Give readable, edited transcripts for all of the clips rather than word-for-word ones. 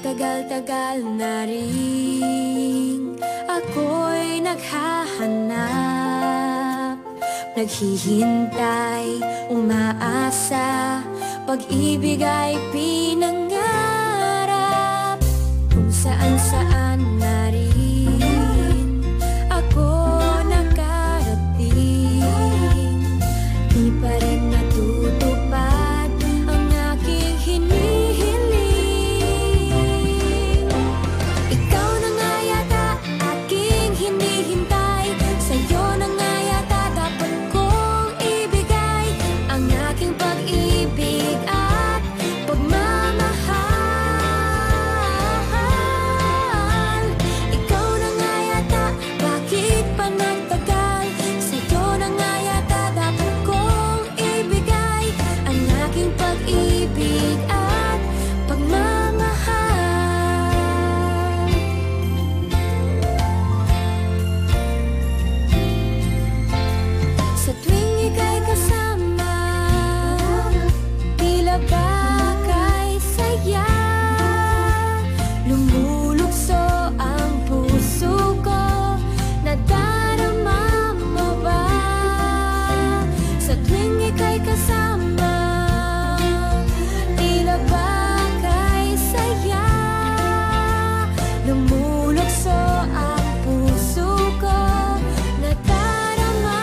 tagal-tagal na rin ako'y naghahanap, naghihintay, umaasa, pag-ibig ay pinangarap. Kung saan-saan na rin ako nakarating, di pa rin natutupad ang aking hinihiling. Ikaw na nga yata aking hinihintay, sa'yo na nga yata dapat kong ibigay ang aking pag-ibig at pagmamahal. Ikaw na nga yata, bakit pa nagtagal? Sa'yo na nga yata dapat kong ibigay ang aking pag-ibig at pagmamahal. Sa tuwing ika'y kasama, tila ba kay saya, lumulukso ang puso ko, nadarama mo ba? Sa tuwing ika'y kasama, tila ba kay saya, lumulukso ang puso ko, nadarama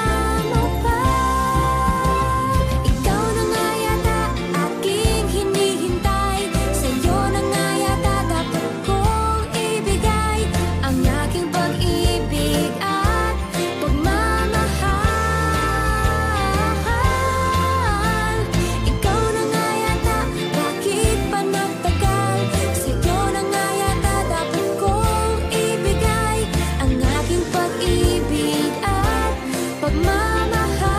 mo ba? Ikaw na nga yata aking hinihintay, sa'yo na nga yata dapat kong ibigay ang aking pag-ibig at pagmamahal. Ikaw na nga yata, bakit pa nagtagal? Sa'yo na nga yata dapat kong ibigay ang aking pag-ibig at pagmamahal.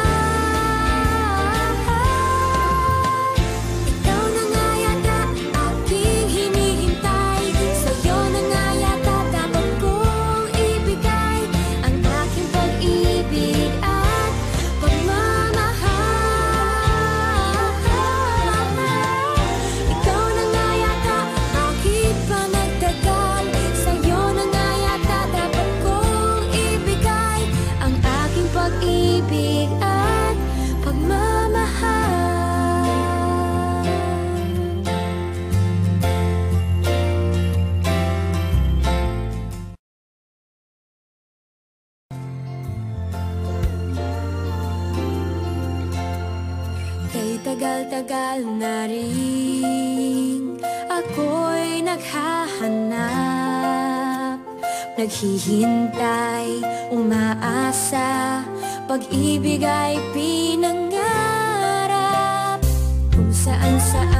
Ikaw na nga yata aking hinihintay, sa'yo na nga yata dapat kong ibigay ang aking pag-ibig at pagmamahal. Ikaw na nga yata, bakit pa nagtagal? Sa'yo na nga yata dapat kong ibigay ang aking pag-ibig at pagmamahal. Kay tagal-tagal na rin ako'y naghahanap, naghihintay, umaasa, pag-ibig ay pinangarap. Kung saan-saan